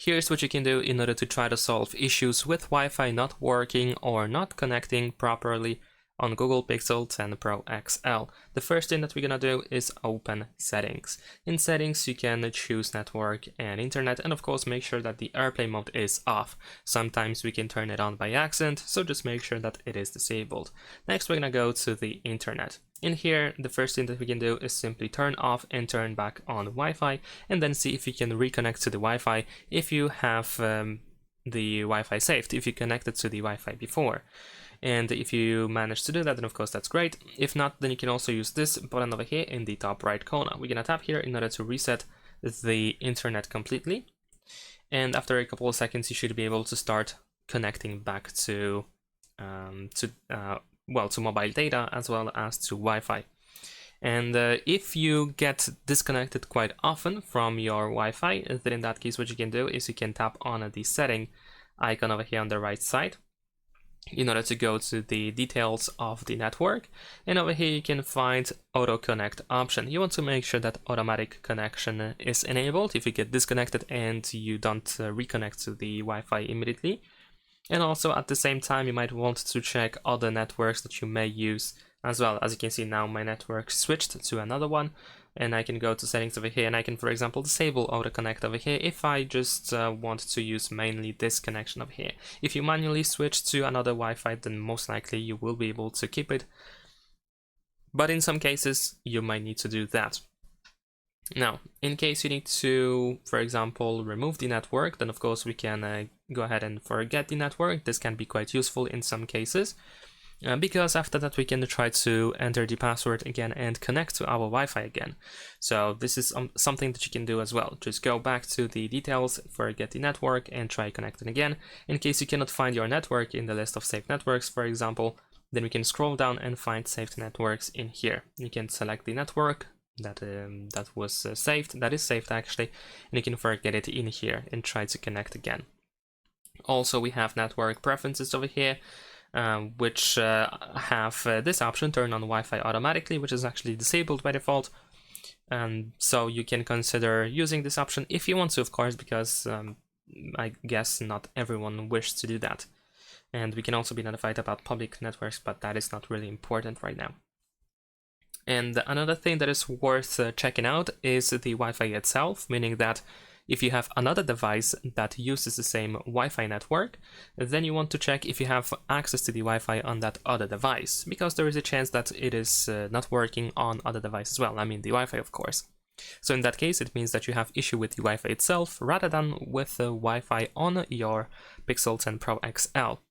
Here's what you can do in order to try to solve issues with Wi-Fi not working or not connecting properly on Google Pixel 10 Pro XL. The first thing that we're gonna do is open settings. In settings, you can choose network and internet, and of course make sure that the airplane mode is off. Sometimes we can turn it on by accident, so just make sure that it is disabled. Next, we're gonna go to the internet. In here, the first thing that we can do is simply turn off and turn back on Wi-Fi, and then see if you can reconnect to the Wi-Fi if you have the Wi-Fi saved, if you connected to the Wi-Fi before. And if you manage to do that, then of course that's great. If not, then you can also use this button over here in the top right corner. We're gonna tap here in order to reset the internet completely. And after a couple of seconds, you should be able to start connecting back to mobile data as well as to Wi-Fi. And if you get disconnected quite often from your Wi-Fi, then in that case what you can do is you can tap on the setting icon over here on the right side in order to go to the details of the network, and over here you can find auto connect option. You want to make sure that automatic connection is enabled if you get disconnected and you don't reconnect to the Wi-Fi immediately. And also at the same time you might want to check other networks that you may use as well. As you can see now, my network switched to another one, and I can go to settings over here and I can, for example, disable auto connect over here if I just want to use mainly this connection over here. If you manually switch to another Wi-Fi, then most likely you will be able to keep it, but in some cases you might need to do that. Now, in case you need to, for example, remove the network, then of course we can go ahead and forget the network. This can be quite useful in some cases, because after that we can try to enter the password again and connect to our Wi-Fi again. So this is something that you can do as well. Just go back to the details, forget the network, and try connecting again. In case you cannot find your network in the list of saved networks, for example, then we can scroll down and find saved networks in here. You can select the network that was saved, that is saved actually, and you can forget it in here and try to connect again. Also, we have network preferences over here, which have this option, turn on Wi-Fi automatically, which is actually disabled by default. And so you can consider using this option if you want to, of course, because I guess not everyone wishes to do that. And we can also be notified about public networks, but that is not really important right now. And another thing that is worth checking out is the Wi-Fi itself, meaning that if you have another device that uses the same Wi-Fi network, then you want to check if you have access to the Wi-Fi on that other device, because there is a chance that it is not working on other devices as well. I mean the Wi-Fi, of course. So in that case, it means that you have issue with the Wi-Fi itself rather than with the Wi-Fi on your Pixel 10 Pro XL.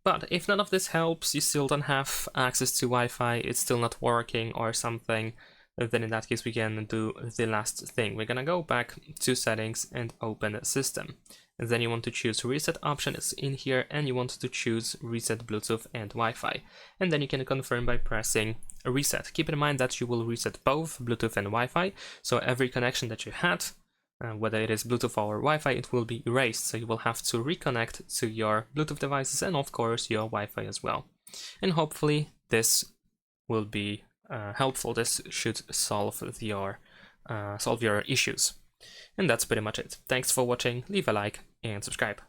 But if none of this helps, you still don't have access to Wi-Fi, it's still not working or something, then in that case we can do the last thing. We're gonna go back to settings and open system. And then you want to choose reset option is in here, and you want to choose reset Bluetooth and Wi-Fi. And then you can confirm by pressing reset. Keep in mind that you will reset both Bluetooth and Wi-Fi, so every connection that you had, whether it is Bluetooth or Wi-Fi, it will be erased, so you will have to reconnect to your Bluetooth devices and of course your Wi-Fi as well. And hopefully this will be helpful. This should solve your issues. And that's pretty much it. Thanks for watching, leave a like and subscribe.